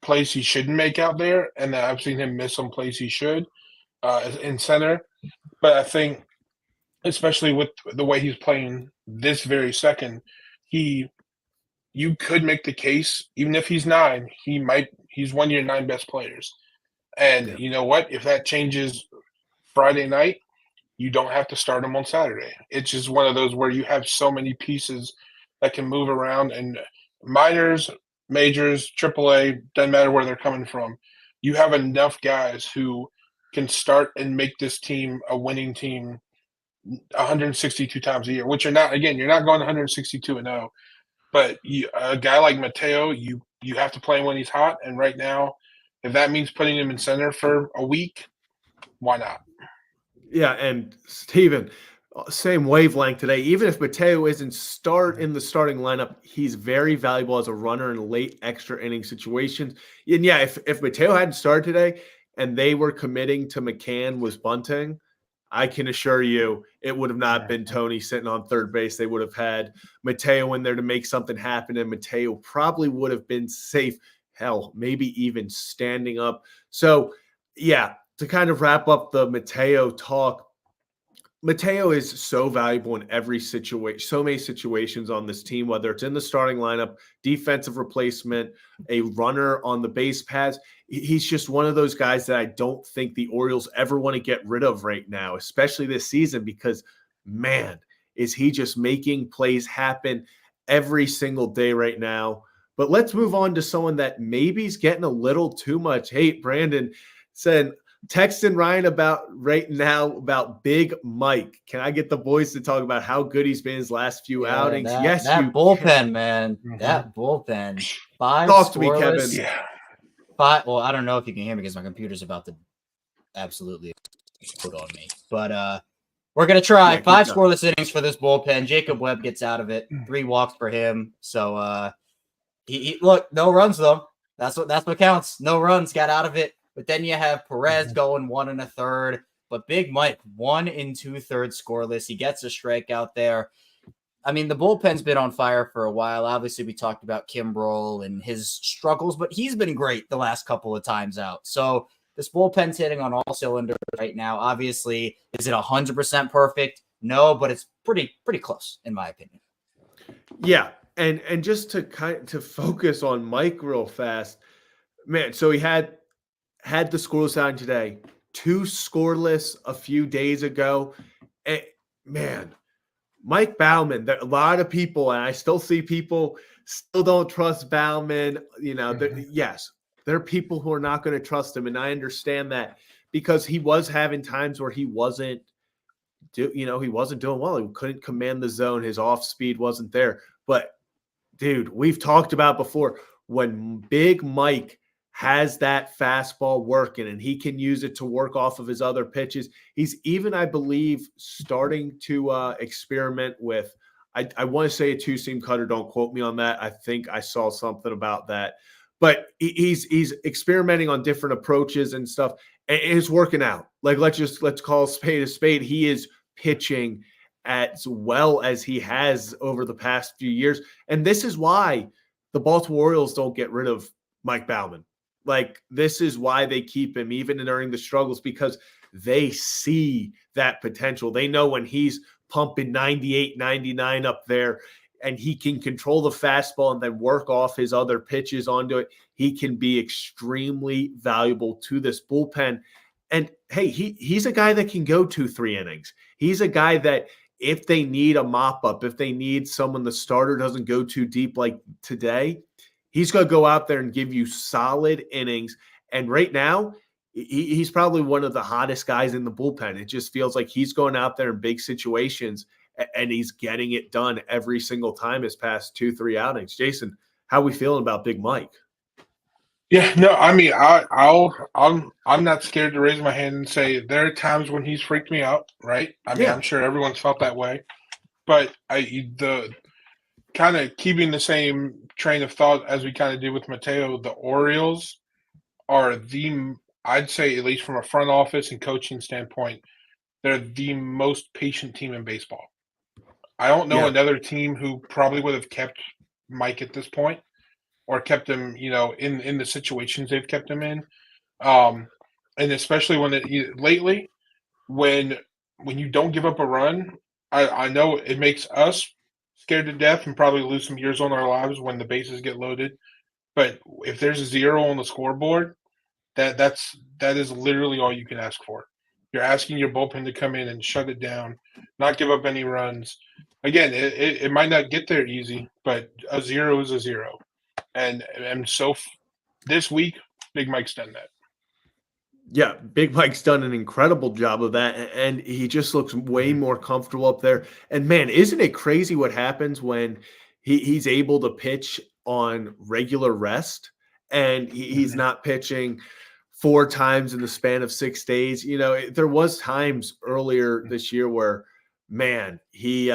plays he shouldn't make out there, and then I've seen him miss some plays he should in center. But I think, especially with the way he's playing this very second, you could make the case, even if he's 9, he's one of your 9 best players. And you know what? If that changes Friday night, you don't have to start him on Saturday. It's just one of those where you have so many pieces that can move around, and minors, majors, AAA, doesn't matter where they're coming from. You have enough guys who can start and make this team a winning team 162 times a year, which you're not going 162-0. But a guy like Mateo, you have to play him when he's hot. And right now, if that means putting him in center for a week, why not? Yeah, and Steven, same wavelength today. Even if Mateo isn't in the starting lineup, he's very valuable as a runner in late extra inning situations. And yeah, if Mateo hadn't started today and they were committing to McCann was bunting, I can assure you it would have not been Tony sitting on third base. They would have had Mateo in there to make something happen, and Mateo probably would have been safe. Hell, maybe even standing up. So, yeah, to kind of wrap up the Mateo talk, Mateo is so valuable in every situation, so many situations on this team, whether it's in the starting lineup, defensive replacement, a runner on the base paths. He's just one of those guys that I don't think the Orioles ever want to get rid of right now, especially this season, because, man, is he just making plays happen every single day right now. But let's move on to someone that maybe is getting a little too much hate. Brandon said, texting Ryan about right now about Big Mike. Can I get the boys to talk about how good he's been his last few outings? Yes, that you bullpen, can. man. That bullpen. 5 Talk to me, Kevin. scoreless. Yeah. 5. Well, I don't know if you can hear me because my computer's about to absolutely explode on me. But we're gonna try. Yeah, 5 scoreless innings for this bullpen. Jacob Webb gets out of it. 3 walks for him. So he look, no runs though. That's what counts. No runs, got out of it. But then you have Perez going 1 1/3. But Big Mike 1 2/3 scoreless. He gets a strikeout there. I mean, the bullpen's been on fire for a while. Obviously, we talked about Kimbrel and his struggles, but he's been great the last couple of times out. So this bullpen's hitting on all cylinders right now. Obviously, is it 100% perfect? No, but it's pretty close in my opinion. Yeah, and just to focus on Mike real fast, man. So he had the scoreless outing today, 2 scoreless a few days ago, and man, Mike Baumann. A lot of people, and I still see people still don't trust Baumann. Yes, there are people who are not going to trust him, and I understand that because he was having times where he wasn't doing well. He couldn't command the zone. His off speed wasn't there. But dude, we've talked about before when Big Mike has that fastball working and he can use it to work off of his other pitches. He's even, I believe, starting to experiment with, I want to say a 2-seam cutter. Don't quote me on that. I think I saw something about that. But he's experimenting on different approaches and stuff. And it's working out. Like, let's call a spade. He is pitching as well as he has over the past few years. And this is why the Baltimore Orioles don't get rid of Mike Baumann. Like, this is why they keep him even during the struggles, because they see that potential. They know when he's pumping 98, 99 up there and he can control the fastball and then work off his other pitches onto it, he can be extremely valuable to this bullpen. And hey, he's a guy that can go 2-3 innings. He's a guy that if they need a mop-up, if they need someone the starter doesn't go too deep like today, he's going to go out there and give you solid innings. And right now, he's probably one of the hottest guys in the bullpen. It just feels like he's going out there in big situations and he's getting it done every single time his past 2-3 outings. Jason, how are we feeling about Big Mike? Yeah, no, I mean, I'm not scared to raise my hand and say there are times when he's freaked me out, right? I mean, I'm sure everyone's felt that way, but the kind of keeping the same train of thought as we kind of did with Mateo, the Orioles are I'd say, at least from a front office and coaching standpoint, they're the most patient team in baseball. I don't know another team who probably would have kept Mike at this point or kept him, in the situations they've kept him in. And especially lately, when you don't give up a run, I know it makes us scared to death and probably lose some years on our lives when the bases get loaded. But if there's a 0 on the scoreboard, that is literally all you can ask for. You're asking your bullpen to come in and shut it down, not give up any runs. Again, it might not get there easy, but a 0 is a 0. And so this week, Big Mike's done that. Yeah, Big Mike's done an incredible job of that, and he just looks way more comfortable up there. And man, isn't it crazy what happens when he's able to pitch on regular rest and he's not pitching 4 times in the span of 6 days? There was times earlier this year where, man, he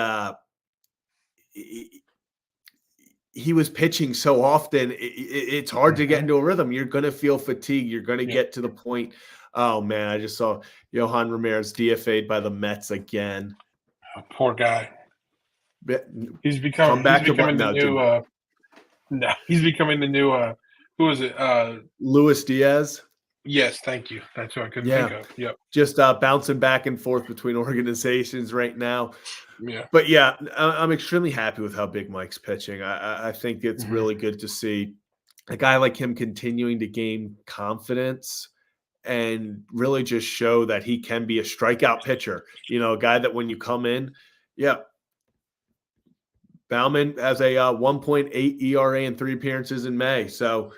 was pitching so often, it's hard to get into a rhythm. You're going to feel fatigue. You're going to get to the point. Oh, man, I just saw Johan Ramirez DFA'd by the Mets again. Oh, poor guy. He's becoming the new who is it? Luis Diaz. Yes, thank you. That's what I couldn't Yeah. think of. Yep. Just bouncing back and forth between organizations right now. Yeah. But yeah, I'm extremely happy with how Big Mike's pitching. I think it's Mhm. really good to see a guy like him continuing to gain confidence and really just show that he can be a strikeout pitcher. A guy that when you come in, yeah, Bauman has a 1.8 ERA and 3 appearances in May. So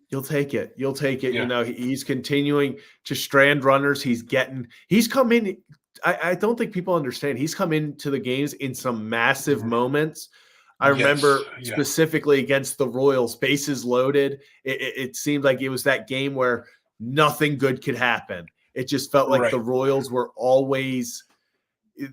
you'll take it. You'll take it. Yeah. He's continuing to strand runners. He's come in. I don't think people understand. He's come into the games in some massive Mhm. moments. I Yes. remember Yeah. specifically against the Royals, bases loaded. It seemed like it was that game where nothing good could happen. It just felt like the Right. Royals were always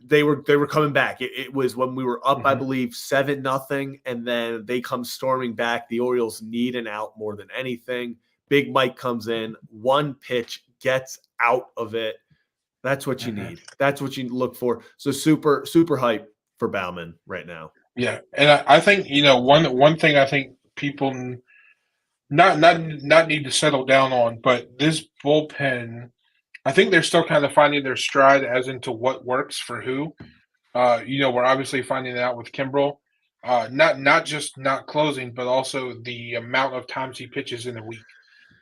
they were coming back. It was when we were up, I Mhm. believe 7-0, and then they come storming back. The Orioles need an out more than anything. Big Mike comes in, one pitch, gets out of it. That's what you Mhm. need. That's what you look for. So super, super hype for Bauman right now. Yeah, and I think one thing I think people not need to settle down on, but this bullpen, I think they're still kind of finding their stride as into what works for who. We're obviously finding it out with Kimbrel, not just not closing, but also the amount of times he pitches in a week.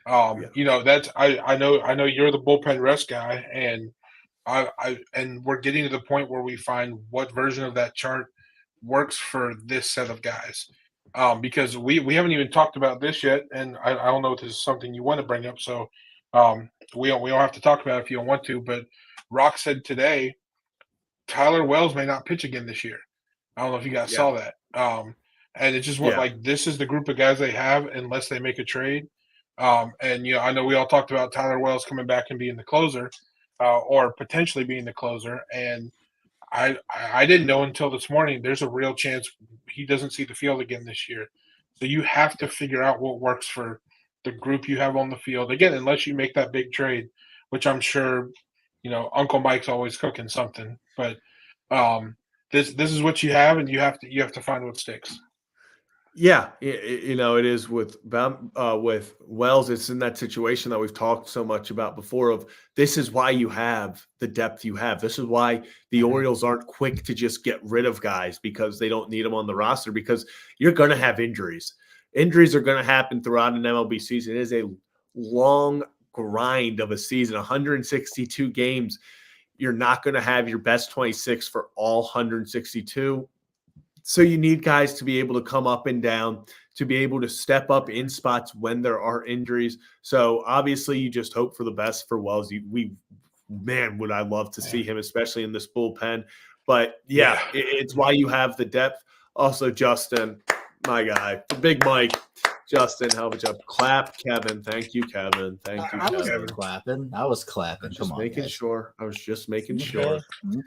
Yeah. That's I know you're the bullpen rest guy, and and we're getting to the point where we find what version of that chart works for this set of guys. Because we haven't even talked about this yet, and I don't know if this is something you want to bring up. So we don't have to talk about it if you don't want to. But Rock said today Tyler Wells may not pitch again this year. I don't know if you guys Yeah. saw that. And it's just Yeah. this is the group of guys they have unless they make a trade. And I know we all talked about Tyler Wells coming back and being the closer, or potentially being the closer. And I didn't know until this morning there's a real chance he doesn't see the field again this year. So you have to figure out what works for the group you have on the field. Again, unless you make that big trade, which I'm sure, Uncle Mike's always cooking something. But this is what you have, and you have to find what sticks. Yeah, it is with Wells. It's in that situation that we've talked so much about before. Of this is why you have the depth you have. This is why the Mhm. Orioles aren't quick to just get rid of guys because they don't need them on the roster. Because you're going to have injuries. Injuries are going to happen throughout an MLB season. It is a long grind of a season, 162 games. You're not going to have your best 26 for all 162. So you need guys to be able to come up and down, to be able to step up in spots when there are injuries. So obviously, you just hope for the best for Wells. Man, would I love to see him, especially in this bullpen. But yeah, Yeah. it's why you have the depth. Also, Justin, my guy, Big Mike. Justin, hell of a job. Clap, Kevin. Thank you, Kevin. Thank you, I was Kevin. clapping. I was clapping. Come Just on, making guys. sure. I was just making sure.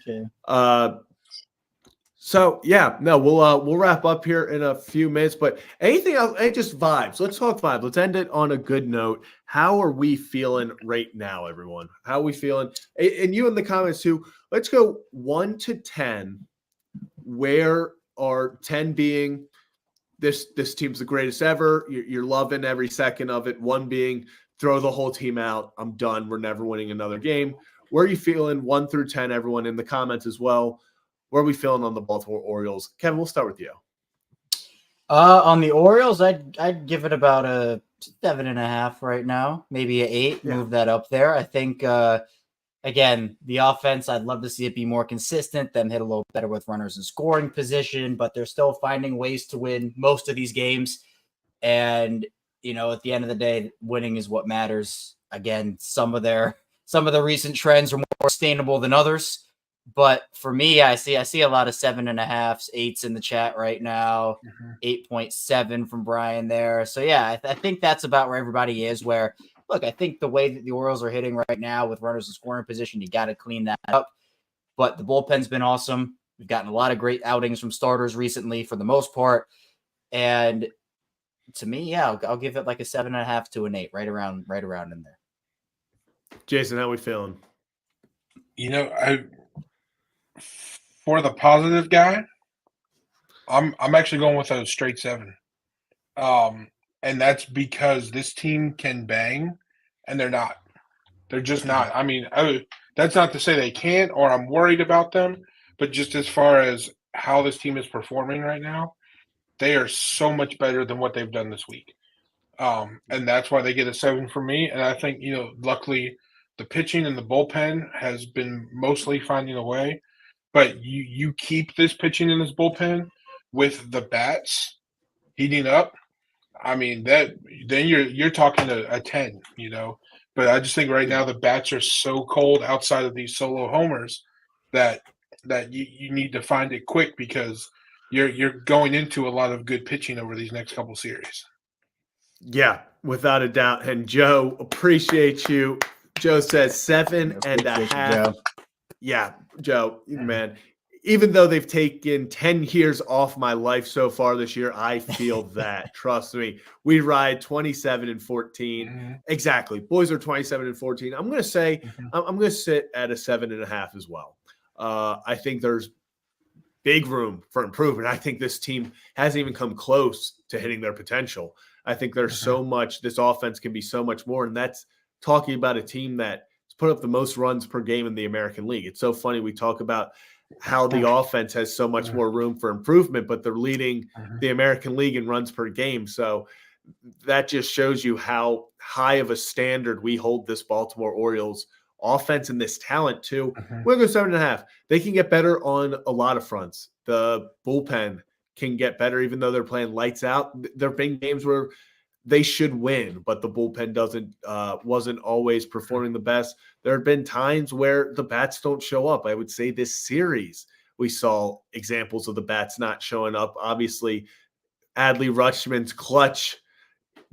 Okay. So yeah, no, we'll wrap up here in a few minutes. But anything else? Hey, just vibes. Let's talk vibes. Let's end it on a good note. How are we feeling right now, everyone? How are we feeling? And you in the comments too. Let's go 1 to 10. Where are 10 being this team's the greatest ever? You're loving every second of it. 1 being throw the whole team out. I'm done. We're never winning another game. Where are you feeling? 1 through 10. Everyone in the comments as well. Where are we feeling on the Baltimore Orioles? Kevin, we'll start with you. On the Orioles, I'd give it about a 7.5 right now, maybe an 8. Yeah. Move that up there. I think again, the offense, I'd love to see it be more consistent, them hit a little better with runners in scoring position, but they're still finding ways to win most of these games. And at the end of the day, winning is what matters. Again, some of the recent trends are more sustainable than others. But for me, I see a lot of 7.5s, 8s in the chat right now, 8.7 from Brian there. So yeah, I think that's about where everybody is. Where look, I think the way that the Orioles are hitting right now with runners in scoring position, you got to clean that up. But the bullpen's been awesome. We've gotten a lot of great outings from starters recently, for the most part. And to me, yeah, I'll give it like a 7.5 to an 8, right around in there. Jason, how we feeling? For the positive guy, I'm actually going with a straight 7. And that's because this team can bang, and they're not. They're just not. I mean, that's not to say they can't or I'm worried about them, but just as far as how this team is performing right now, they are so much better than what they've done this week. And that's why they get a 7 from me. And I think, luckily the pitching and the bullpen has been mostly finding a way. But you keep this pitching in this bullpen with the bats heating up. I mean, then you're talking a 10, But I just think right now the bats are so cold outside of these solo homers that you need to find it quick because you're going into a lot of good pitching over these next couple series. Yeah, without a doubt. And Joe, appreciate you. Joe says 7.5. Joe. Yeah, Joe, man. Even though they've taken 10 years off my life so far this year, I feel that. Trust me. We ride 27 and 14. Mm-hmm. Exactly. Boys are 27 and 14. I'm going to say I'm going to sit at a 7.5 as well. I think there's big room for improvement. I think this team hasn't even come close to hitting their potential. I think there's so much. This offense can be so much more, and that's talking about a team that has put up the most runs per game in the American League. It's so funny. We talk about how the offense has so much more room for improvement, but they're leading the American League in runs per game. So that just shows you how high of a standard we hold this Baltimore Orioles offense and this talent too. We're going to go 7.5. They can get better on a lot of fronts. The bullpen can get better, even though they're playing lights out. There have been games where they should win, but the bullpen wasn't always performing the best. There have been times where the bats don't show up. I would say this series we saw examples of the bats not showing up. Obviously, Adley Rutschman's clutch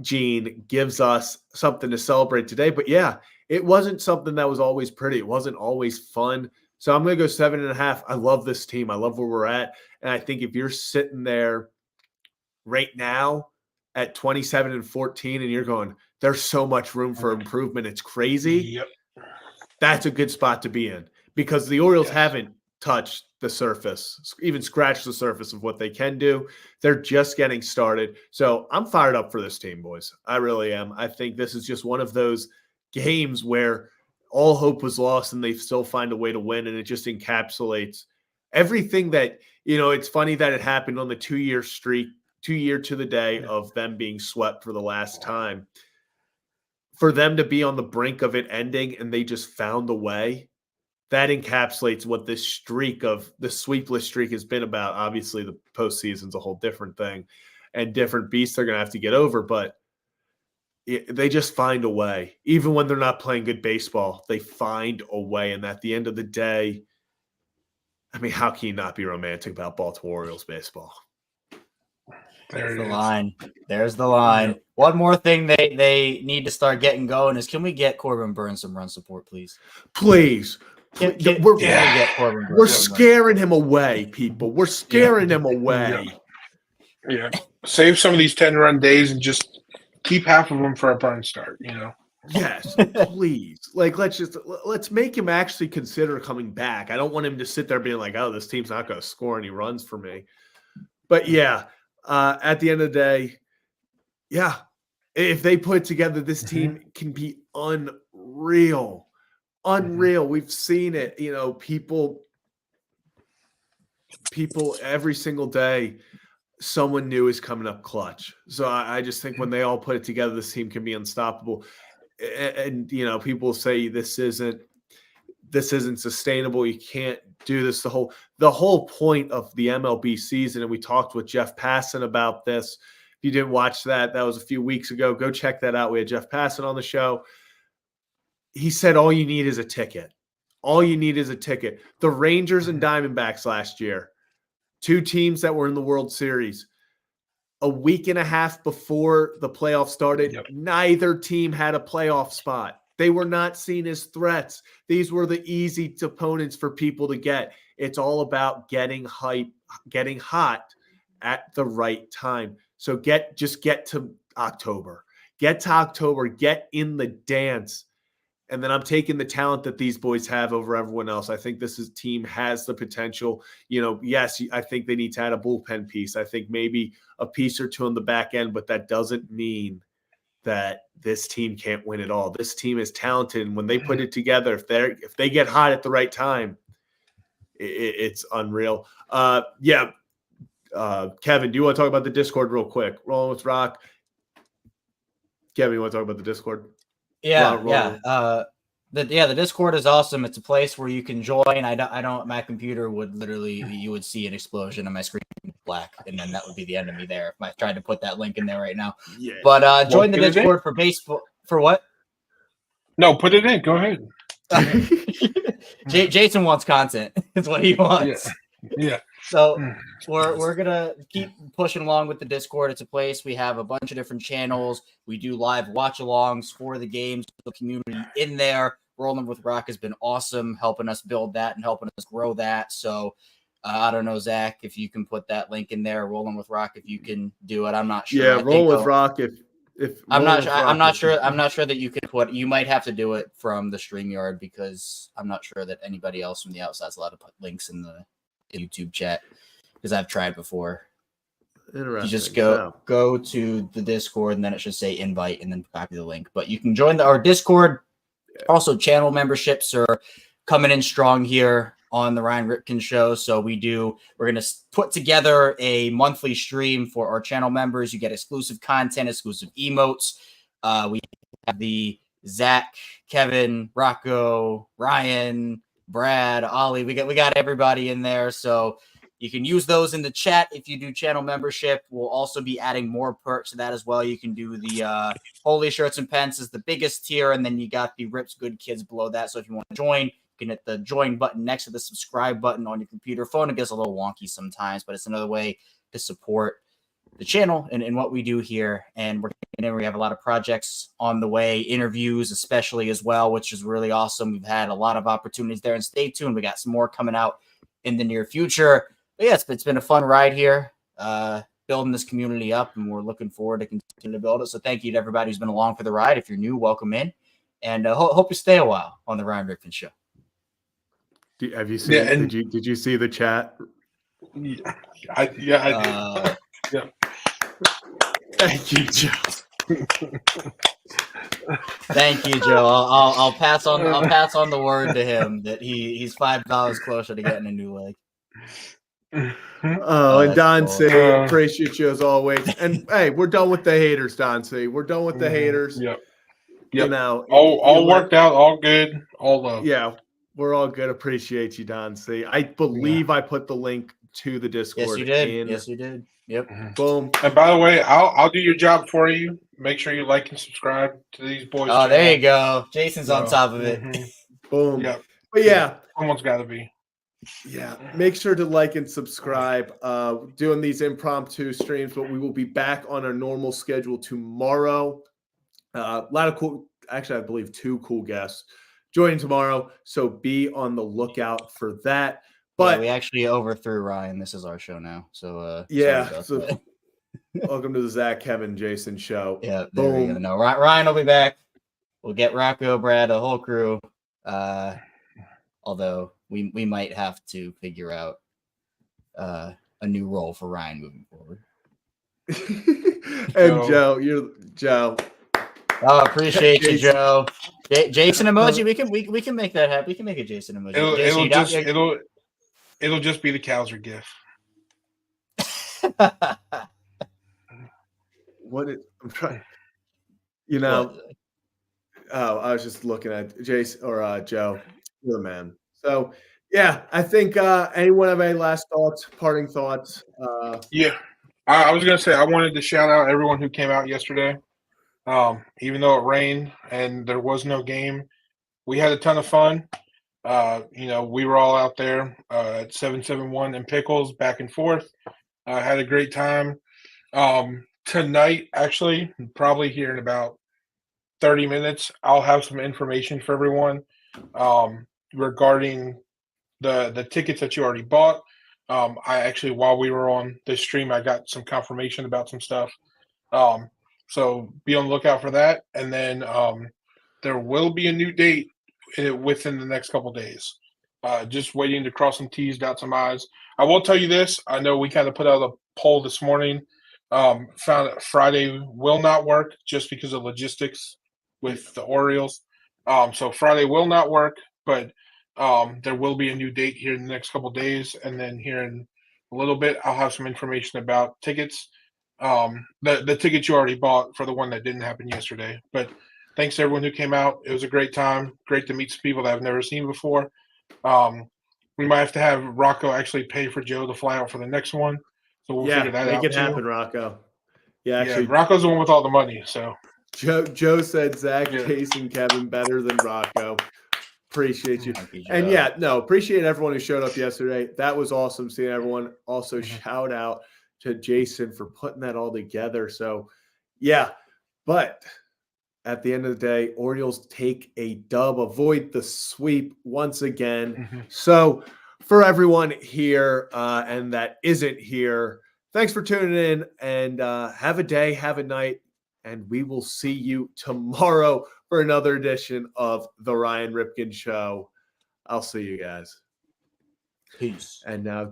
gene gives us something to celebrate today. But yeah, it wasn't something that was always pretty. It wasn't always fun. So I'm going to go 7.5. I love this team. I love where we're at. And I think if you're sitting there right now at 27 and 14 and you're going, there's so much room for improvement, it's crazy. Yep. That's a good spot to be in because the Orioles haven't touched the surface, even scratched the surface of what they can do. They're just getting started. So I'm fired up for this team, boys. I really am. I think this is just one of those games where all hope was lost and they still find a way to win. And it just encapsulates everything that, it's funny that it happened on the 2-year streak, 2-year to the day of them being swept for the last time. For them to be on the brink of it ending and they just found a way, that encapsulates what this streak of the sweepless streak has been about. Obviously, the postseason's a whole different thing and different beasts they're going to have to get over, but they just find a way. Even when they're not playing good baseball, they find a way. And at the end of the day, I mean, how can you not be romantic about Baltimore Orioles baseball? There's the line. There's the line. One more thing they need to start getting going is, can we get Corbin Burns some run support, please? Please. We're scaring him away, people. We're scaring him away. Yeah. Save some of these 10-run days and just keep half of them for a burn start, Yes, please. Let's make him actually consider coming back. I don't want him to sit there being like, oh, this team's not going to score any runs for me. But yeah, at the end of the day, yeah, if they put it together, this team can be unreal. Unreal. We've seen it, people every single day, someone new is coming up clutch. So I just think when they all put it together, this team can be unstoppable. And people say this isn't sustainable. You can't do this. The whole point of the MLB season, and we talked with Jeff Passan about this. If you didn't watch that was a few weeks ago. Go check that out. We had Jeff Passan on the show. He said all you need is a ticket. All you need is a ticket. The Rangers and Diamondbacks last year, 2 teams that were in the World Series. A week and a half before the playoffs started, neither team had a playoff spot. They were not seen as threats. These were the easy opponents for people to get. It's all about getting hype, getting hot at the right time. So get to October. Get to October. Get in the dance. And then I'm taking the talent that these boys have over everyone else. I think this team has the potential. Yes, I think they need to add a bullpen piece. I think maybe a piece or two on the back end, but that doesn't mean that this team can't win it all. This team is talented, and when they put it together, if they get hot at the right time, it's unreal. Kevin, do you want to talk about the Discord real quick? Rolling with Rock. Kevin, you want to talk about the Discord? The Discord is awesome. It's a place where you can join. I don't. My computer would literally, you would see an explosion on my screen, black, and then that would be the end of me there if I tried to put that link in there right now. Yeah. But join the Discord for baseball. For what? No, put it in. Go ahead. Jason wants content. Is what he wants. Yeah. So we're gonna keep pushing along with the Discord. It's a place we have a bunch of different channels. We do live watch-alongs for the games. The community in there. Rolling with Rock has been awesome, helping us build that and helping us grow that. So I don't know, Zach, if you can put that link in there. Rolling with Rock, if you can do it. I'm not sure. Yeah, Rolling with Rock. I'm not sure that you can put. You might have to do it from the StreamYard because I'm not sure that anybody else from the outside is allowed to put links in the YouTube chat because I've tried before. Interesting. You just go to the Discord and then it should say invite and then copy the link. But you can join our Discord. Also, channel memberships are coming in strong here on the Ryan Ripken Show. So we're going to put together a monthly stream for our channel members. You get exclusive content, exclusive emotes. We have the Zach, Kevin, Rocco, Ryan, Brad, Ollie. We got everybody in there. So you can use those in the chat if you do channel membership. We'll also be adding more perks to that as well. You can do the Holy Shirts and Pens is the biggest tier, and then you got the Rips Good Kids below that. So if you want to join, you can hit the join button next to the subscribe button on your computer. Phone, it gets a little wonky sometimes, but it's another way to support the channel and what we do here. And we have a lot of projects on the way, interviews especially as well, which is really awesome. We've had a lot of opportunities there, and stay tuned. We got some more coming out in the near future. But yeah, it's been a fun ride here, building this community up, and we're looking forward to continue to build it. So thank you to everybody who's been along for the ride. If you're new, welcome in, and hope you stay a while on the Ryan Ripken Show. Have you seen? Did you see the chat? Yeah, I did. Yeah. Thank you, Joe. Thank you, Joe. I'll pass on the word to him that he's $5 closer to getting a new leg. And Don say appreciate you as always. And hey, we're done with the haters, Don say. We're done with the haters. Yep. You know, all worked out, all good, all love. Yeah, we're all good. Appreciate you, Don C. I believe I put the link to the Discord. Yes, you did. Yes, you did. Yep. Boom. And by the way, I'll do your job for you. Make sure you like and subscribe to these boys. Oh, there you go. Jason's on top of it. Boom. Yeah. But yeah, someone's got to be. Yeah, make sure to like and subscribe. Doing these impromptu streams, but we will be back on our normal schedule tomorrow. A lot of cool, actually, I believe 2 cool guests joining tomorrow. So be on the lookout for that. But we actually overthrew Ryan. This is our show now. So so welcome to the Zach, Kevin, Jason show. Yeah, there we go. No, Ryan will be back. We'll get Rocco, Brad, the whole crew. Although we might have to figure out a new role for Ryan moving forward. And Joe, you're Joe. Oh, appreciate you, Joe. Jason emoji. We can make that happen. We can make a Jason emoji. It'll just be the Cowser gif. I'm trying. You know. Oh, I was just looking at Jason or Joe. You're the man. So yeah, I think anyone have any last thoughts, parting thoughts? Yeah. I was gonna say I wanted to shout out everyone who came out yesterday. Even though it rained and there was no game, we had a ton of fun. We were all out there at 771 and Pickles back and forth. Had a great time. Tonight, actually, probably here in about 30 minutes, I'll have some information for everyone regarding the tickets that you already bought. I actually, while we were on this stream, I got some confirmation about some stuff. So be on the lookout for that. And then there will be a new date within the next couple days. Just waiting to cross some T's, dot some I's. I will tell you this. I know we kind of put out a poll this morning Found that Friday will not work just because of logistics with the Orioles. So Friday will not work, but there will be a new date here in the next couple days, and then here in a little bit, I'll have some information about tickets. The tickets you already bought for the one that didn't happen yesterday. But thanks to everyone who came out. It was a great time. Great to meet some people that I've never seen before. We might have to have Rocco actually pay for Joe to fly out for the next one. So we'll figure that make out it too. happen, Rocco. Yeah, actually, Rocco's the one with all the money. So Joe said Zach, Yeah. Jason, Kevin better than Rocco. Appreciate you. Thank you, And Joe. appreciate everyone who showed up yesterday. That was awesome seeing everyone. Also, Mhm. shout out to Jason for putting that all together. So, but at the end of the day, Orioles take a dub, avoid the sweep once again. Mhm. So, for everyone here and that isn't here, thanks for tuning in and have a day, have a night, and we will see you tomorrow for another edition of the Ryan Ripken Show. I'll see you guys. Peace. And now,